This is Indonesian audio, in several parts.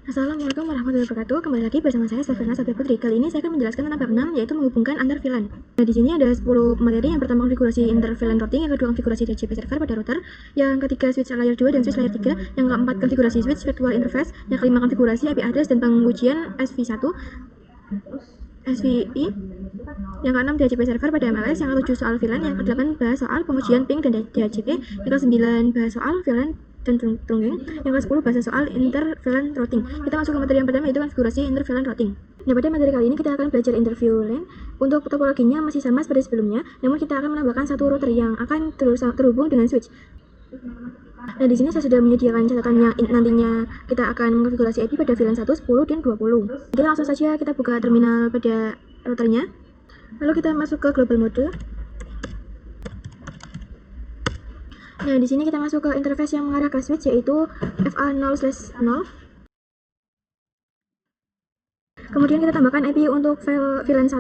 Assalamualaikum warahmatullahi wabarakatuh. Kembali lagi bersama saya Safirna Satya Putri. Kali ini saya akan menjelaskan tentang bab 6, yaitu menghubungkan antar VLAN. Nah, di sini ada 10 materi. Yang pertama konfigurasi inter VLAN routing, yang kedua konfigurasi DHCP server pada router, yang ketiga switch layer 2 dan switch layer 3, yang keempat konfigurasi switch virtual interface, yang kelima konfigurasi IP address dan pengujian SV1, SVI, yang keenam DHCP server pada MLS, yang ketujuh soal VLAN, yang kedelapan bahas soal pengujian ping dan DHCP, yang ke-9 bahas soal VLAN dan trunking, yang ke-10 bahas soal inter VLAN routing. Kita masuk ke materi yang pertama, yaitu konfigurasi inter VLAN routing. Nah, pada materi kali ini kita akan belajar inter VLAN. Untuk topologinya masih sama seperti sebelumnya, namun kita akan menambahkan satu router yang akan terhubung dengan switch. Nah, di sini saya sudah menyediakan catatan yang nantinya kita akan mengkonfigurasi IP pada VLAN 1, 10, dan 20. Kita langsung saja kita buka terminal pada routernya. Lalu kita masuk ke global mode. Nah, di sini kita masuk ke interface yang mengarah ke switch, yaitu FA0/0. Kemudian kita tambahkan IP untuk VLAN 1,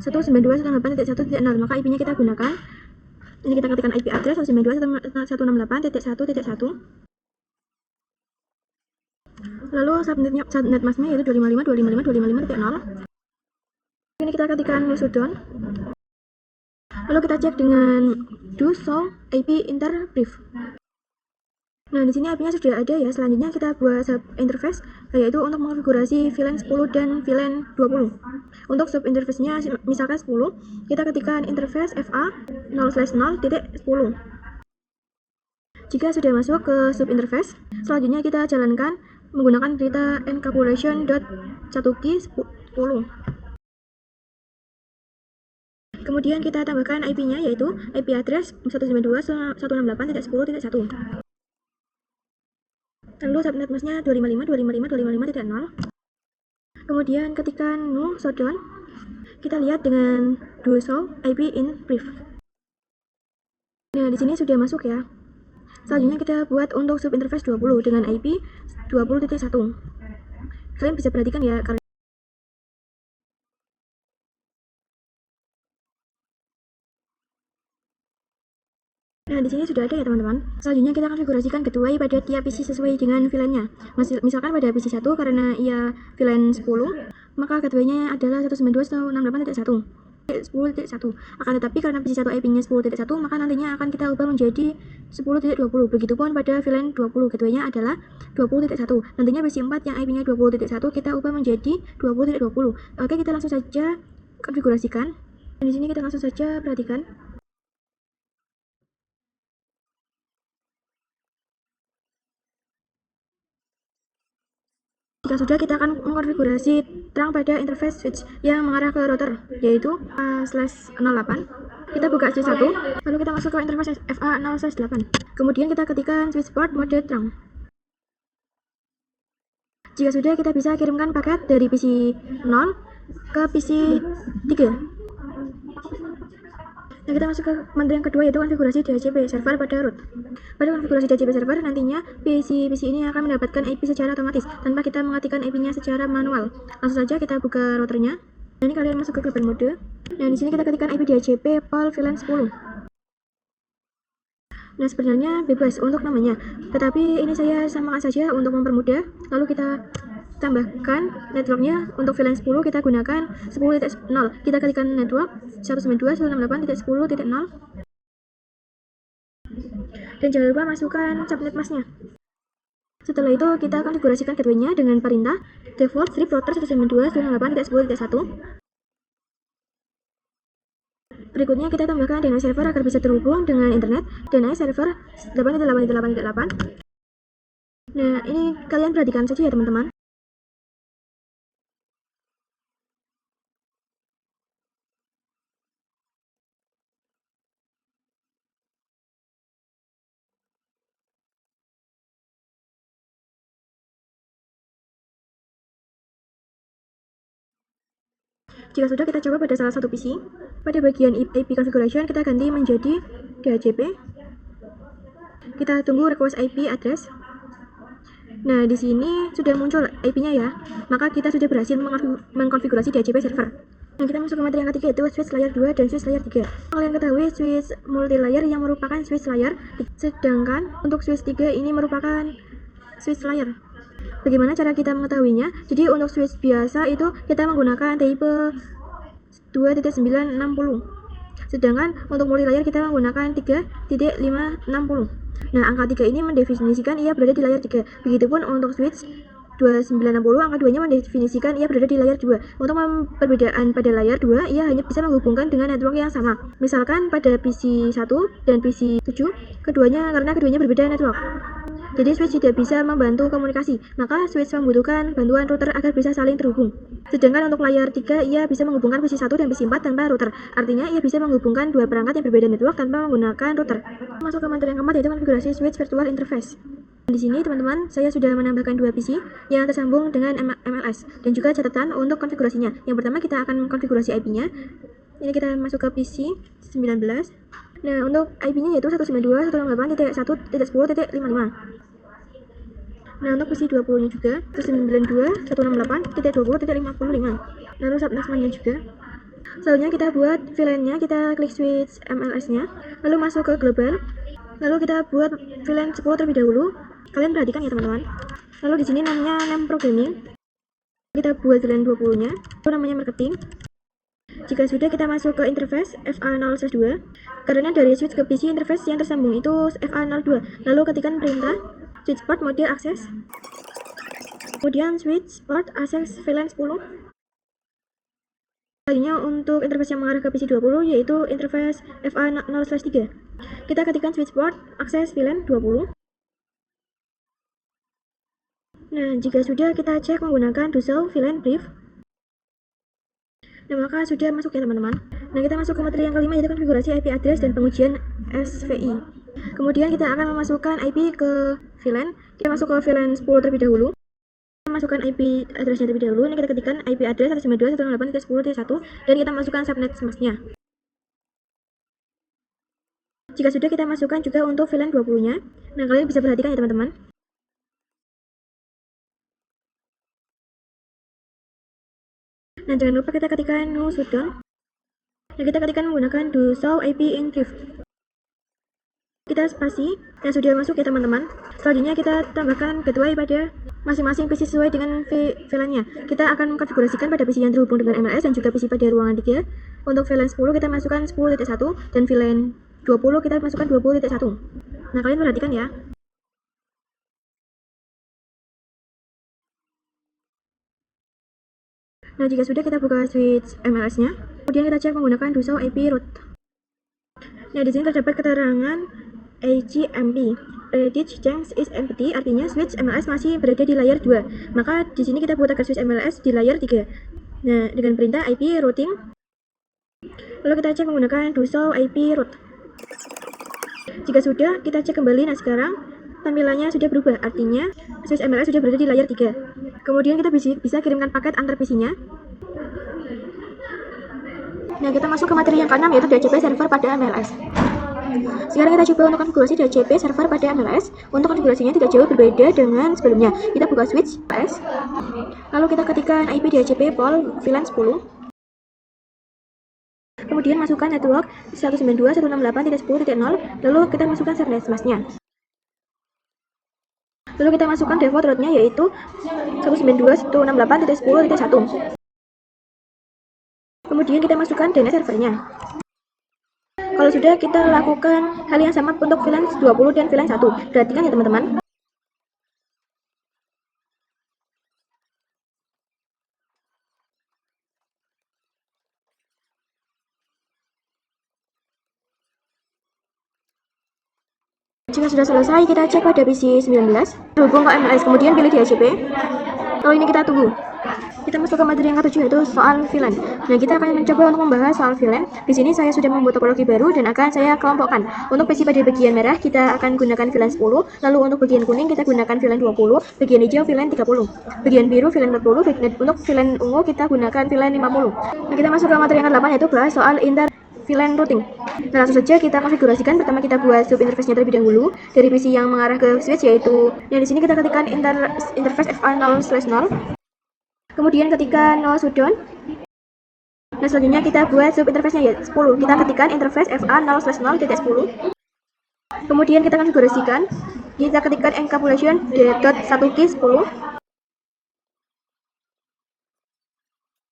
192.168.1.0, maka IP-nya kita gunakan. Ini kita ketikkan IP address 192.168.1.1. Lalu subnet masknya yaitu 255.255.255.0. Ini kita ketikkan shutdown. Lalu kita cek dengan do show IP interbrief. Nah, di sini IP-nya sudah ada ya. Selanjutnya kita buat sub interface, yaitu untuk mengonfigurasi VLAN 10 dan VLAN 20. Untuk sub interface-nya misalkan 10, kita ketikkan interface FA0/0.10. Jika sudah masuk ke sub interface, selanjutnya kita jalankan menggunakan berita encapsulation.1key10. Kemudian kita tambahkan IP-nya, yaitu IP address 192.168.10.1. Lalu subnet masknya 255.255.255.0. Kemudian ketika no shutdown, kita lihat dengan do show IP in brief. Nah, di sini sudah masuk ya. Selanjutnya kita buat untuk sub interface 20 dengan IP 20.1. Kalian bisa perhatikan ya, Nah, di sini sudah ada ya teman-teman. Selanjutnya kita konfigurasikan gateway pada tiap PC sesuai dengan VLAN-nya. Misalkan pada PC 1 karena ia VLAN 10, maka gateway-nya adalah 192.168.1. 10.1. Akan tetapi karena PC 1 IP-nya 10.1, maka nantinya akan kita ubah menjadi 10.20. Begitupun pada VLAN 20, gateway-nya adalah 20.1. Nantinya PC 4 yang IP-nya 20.1 kita ubah menjadi 20.20. Oke, kita langsung saja konfigurasikan. Dan di sini kita langsung saja perhatikan. Jika sudah, kita akan mengkonfigurasi terang pada interface switch yang mengarah ke router, yaitu A/08. Kita buka switch 1, lalu kita masuk ke interface FA0/8. Kemudian kita ketikkan switch port mode terang. Jika sudah, kita bisa kirimkan paket dari PC 0 ke PC 3. Nah, kita masuk ke materi yang kedua, yaitu konfigurasi DHCP server pada root. Pada konfigurasi DHCP server, nantinya PC ini akan mendapatkan IP secara otomatis tanpa kita mengetikkan IP-nya secara manual. Langsung saja kita buka routernya. Nah, ini kalian masuk ke global mode. Nah, di sini kita ketikkan IP DHCP POL VLAN 10. Nah, sebenarnya bebas untuk namanya, tetapi ini saya samakan saja untuk mempermudah. Lalu kita tambahkan networknya. Untuk VLAN 10 kita gunakan 10.0. Kita ketikkan network 192.168.10.0. Dan jangan lupa masukkan subnet masknya. Setelah itu kita konfigurasikan gateway-nya dengan perintah default strip router 192.168.10.1. Berikutnya kita tambahkan DNS server agar bisa terhubung dengan internet. DNS server 8.8.8.8. Nah, ini kalian perhatikan saja ya teman-teman. Jika sudah, kita coba pada salah satu PC. Pada bagian IP configuration kita ganti menjadi DHCP. Kita tunggu request IP address. Nah, di sini sudah muncul IP-nya ya. Maka kita sudah berhasil mengkonfigurasi DHCP server. Nah, kita masuk ke materi yang ketiga, yaitu switch layer 2 dan switch layer 3. Kalian ketahui switch multi-layer yang merupakan switch layer, sedangkan untuk switch 3 ini merupakan switch layer. Bagaimana cara kita mengetahuinya? Jadi untuk switch biasa itu kita menggunakan tipe 2.960. Sedangkan untuk multilayer kita menggunakan 3.560. Nah, angka 3 ini mendefinisikan ia berada di layar 3. Begitupun untuk switch 2960, angka 2-nya mendefinisikan ia berada di layar 2. Untuk perbedaan pada layar 2, ia hanya bisa menghubungkan dengan network yang sama. Misalkan pada PC 1 dan PC 7, karena keduanya berbeda network. Jadi switch tidak bisa membantu komunikasi, maka switch membutuhkan bantuan router agar bisa saling terhubung. Sedangkan untuk layar 3, ia bisa menghubungkan PC 1 dan PC 4 tanpa router. Artinya ia bisa menghubungkan dua perangkat yang berbeda network tanpa menggunakan router. Masuk ke materi yang keempat, yaitu konfigurasi switch virtual interface. Di sini teman-teman, saya sudah menambahkan dua PC yang tersambung dengan MLS dan juga catatan untuk konfigurasinya. Yang pertama kita akan konfigurasi IP-nya. Ini kita masuk ke PC 19. Nah, untuk IP-nya yaitu 192.168.10.55. Nah, untuk PC 20-nya juga 192.168.20.55. Lalu subnextnya juga. Selanjutnya kita buat VLAN-nya, kita klik switch MLS-nya, lalu masuk ke global. Lalu kita buat VLAN 10 terlebih dahulu. Kalian perhatikan ya teman-teman. Lalu di sini namanya name programming. Kita buat VLAN 20-nya. Lalu namanya marketing. Jika sudah, kita masuk ke interface FA0/2. Karena dari switch ke PC, interface yang tersambung itu FA02. Lalu ketikkan perintah switch port mode akses. Kemudian switch port akses VLAN 10. Selanjutnya untuk interface yang mengarah ke PC 20 yaitu interface FA0/3. Kita ketikkan switch port akses VLAN 20. Nah, jika sudah, kita cek menggunakan do show VLAN brief. Nah, maka sudah masuk ya teman-teman. Nah, kita masuk ke materi yang kelima, yaitu konfigurasi IP address dan pengujian SVI. Kemudian kita akan memasukkan IP ke VLAN. Kita masuk ke VLAN 10 terlebih dahulu. Kita masukkan IP addressnya terlebih dahulu. Ini kita ketikkan IP address 192.168.10.1 dan kita masukkan subnet masknya. Jika sudah, kita masukkan juga untuk VLAN 20-nya. Nah, kalian bisa perhatikan ya teman-teman. Nah, jangan lupa kita ketikkan no shutdown. Nah, kita ketikkan menggunakan do show IP in brief. Kita spasi yang sudah masuk ya teman-teman. Selanjutnya kita tambahkan gateway pada masing-masing PC sesuai dengan VLAN-nya. Kita akan mengkonfigurasikan pada PC yang terhubung dengan MLS dan juga PC pada ruangan 3. Untuk VLAN 10 kita masukkan 10.1 dan VLAN 20 kita masukkan 20.1. Nah, kalian perhatikan ya. Nah, jika sudah, kita buka switch MLS-nya. Kemudian kita cek menggunakan do show IP route. Nah, di sini terdapat keterangan AGMP. Reddish change is empty, artinya switch MLS masih berada di layar 2. Maka di sini kita buat agar switch MLS di layar 3. Nah, dengan perintah IP routing. Lalu kita cek menggunakan do show IP route. Jika sudah, kita cek kembali. Nah, sekarang tampilannya sudah berubah, artinya switch MLS sudah berada di layar 3. Kemudian kita bisa kirimkan paket antar PC-nya. Nah, kita masuk ke materi yang ke-6, yaitu DHCP server pada MLS. Sekarang kita coba untuk konfigurasi DHCP server pada MLS. Untuk konfigurasinya tidak jauh berbeda dengan sebelumnya. Kita buka switch MLS, lalu kita ketikkan IP DHCP pol VLAN 10. Kemudian masukkan network 192.168.10.0, lalu kita masukkan subnet masknya. Lalu kita masukkan default route-nya yaitu 192.168.10.1. Kemudian kita masukkan DNS servernya. Kalau sudah, kita lakukan hal yang sama untuk VLAN 20 dan VLAN 1. Perhatikan ya teman-teman. Jika sudah selesai, kita cek pada PC 19, terhubung ke MLS, kemudian pilih DHCP. Lalu ini kita tunggu. Kita masuk ke materi yang ke-7, yaitu soal VLAN. Nah, kita akan mencoba untuk membahas soal VLAN. Di sini saya sudah membuat topologi baru dan akan saya kelompokkan. Untuk PC pada bagian merah kita akan gunakan VLAN 10, lalu untuk bagian kuning kita gunakan VLAN 20, bagian hijau VLAN 30, bagian biru VLAN 40, dan untuk VLAN ungu kita gunakan VLAN 50. Nah, kita masuk ke materi yang ke-8, yaitu bahas soal VLAN routing. Nah, langsung saja kita konfigurasikan. Pertama kita buat sub interface-nya terlebih dahulu dari PC yang mengarah ke switch, yaitu di sini kita ketikkan interface FA0/0. Kemudian ketika no shutdown. Nah, selanjutnya kita buat sub interface-nya ya 10. Kita ketikkan interface FA0/0.10. Kemudian kita konfigurasikan. Kita ketikkan encapsulation .1 key 10.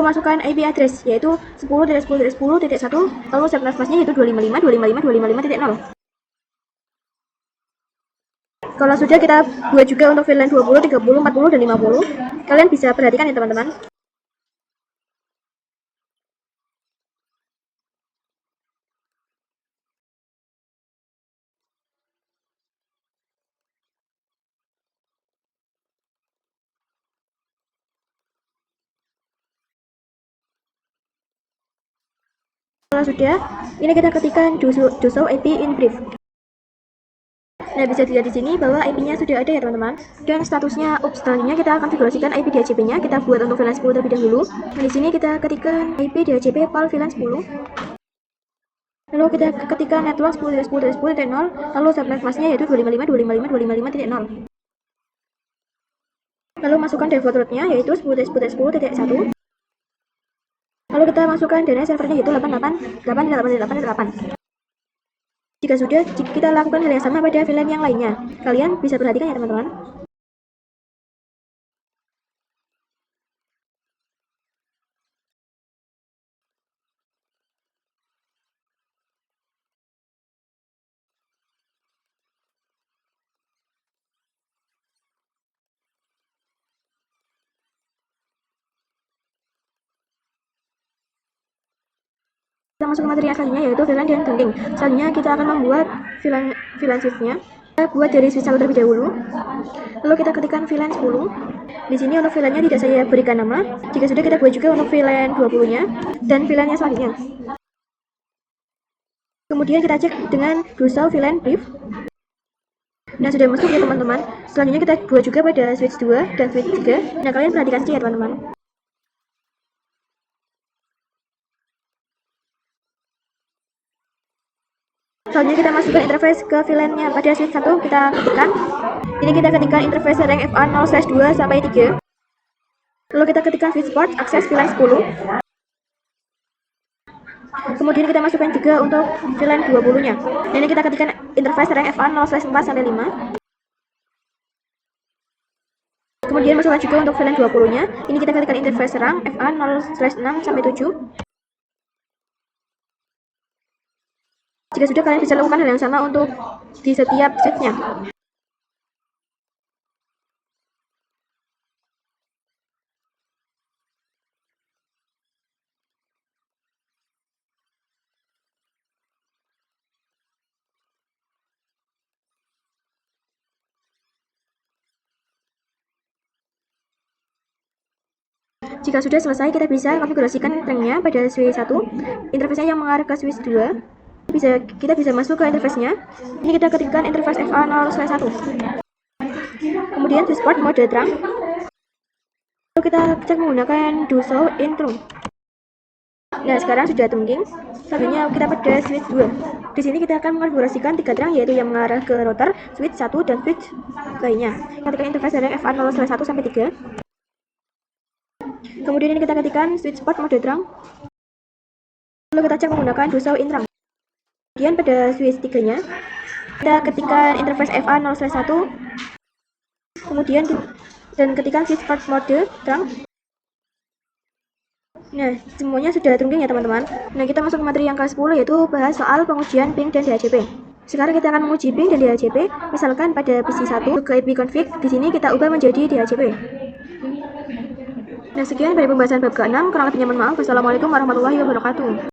Lalu masukkan IP address yaitu 10.10.10.1, lalu subnet flashnya yaitu 255.255.255.0. Kalau sudah, kita buat juga untuk VLAN 20, 30, 40, dan 50. Kalian bisa perhatikan ya teman-teman. Kalau sudah, ini kita ketikkan do show IP in brief. Nah, bisa dilihat di sini bahwa IP-nya sudah ada ya teman-teman. Dan statusnya selanjutnya kita akan konfigurasikan IP DHCP-nya. Kita buat untuk VLAN 10 terlebih dahulu. Nah, di sini kita ketikkan IP DHCP PAL VLAN 10. Lalu kita ketikkan network 10.10.10.0, lalu subnet masknya yaitu 255.255.255.0. Lalu masukkan default route-nya yaitu 10.10.10.1. Lalu kita masukkan DNS servernya yaitu 88.8.8.8. Jika sudah, kita lakukan hal yang sama pada VLAN yang lainnya. Kalian bisa perhatikan ya teman-teman. Kita masuk ke materi yang selanjutnya yaitu VLAN dan trunking. Selanjutnya kita akan membuat VLAN switch-nya. Kita buat dari switch 1 terlebih dahulu. Lalu kita ketikkan VLAN 10. Di sini untuk VLAN-nya tidak saya berikan nama. Jika sudah, kita buat juga untuk VLAN 20-nya dan VLAN-nya selanjutnya. Kemudian kita cek dengan do show VLAN brief. Nah, sudah masuk ya teman-teman. Selanjutnya kita buat juga pada switch 2 dan switch 3. Nah, kalian perhatikan saja ya teman-teman. Selanjutnya kita masukkan interface ke VLAN-nya. Pada switch 1 kita ketikkan. Ini kita ketikkan interface rank FA 0/2 sampai 3. Lalu kita ketikkan switch port akses VLAN 10. Kemudian kita masukkan juga untuk VLAN 20-nya. Ini kita ketikkan interface rank FA 0/4 sampai 5. Kemudian masukkan juga untuk VLAN 20-nya. Ini kita ketikkan interface rank FA 0/6 sampai 7. Jika sudah, kalian bisa lakukan hal yang sama untuk di setiap switch-nya. Jika sudah selesai, kita bisa konfigurasikan trunk-nya pada switch 1. Interface-nya yang mengarah ke switch 2. Kita bisa masuk ke interface-nya. Ini kita ketikkan interface FA 0/1. Kemudian switch port mode trunk. Lalu kita cek menggunakan do show in trunk. Nah, sekarang sudah trunking. Selanjutnya kita pada switch 2. Di sini kita akan mengonfigurasikan 3 trunk yaitu yang mengarah ke router, switch 1 dan switch lainnya. Ketikkan interface dari FA 0/1 sampai 3. Kemudian ini kita ketikkan switch port mode trunk. Lalu kita cek menggunakan do show in trunk. Kemudian pada switch 3-nya kita ketikkan interface FA 0/1. Kemudian dan ketikkan switch port mode trunk. Nah, semuanya sudah trunking ya teman-teman. Nah, kita masuk ke materi yang ke-10 yaitu bahas soal pengujian ping dan DHCP. Sekarang kita akan menguji ping dan DHCP. Misalkan pada PC 1 ke IP config, di sini kita ubah menjadi DHCP. Nah, sekian dari pembahasan bab ke-6. Kurang lebihnya mohon maaf. Wassalamualaikum warahmatullahi wabarakatuh.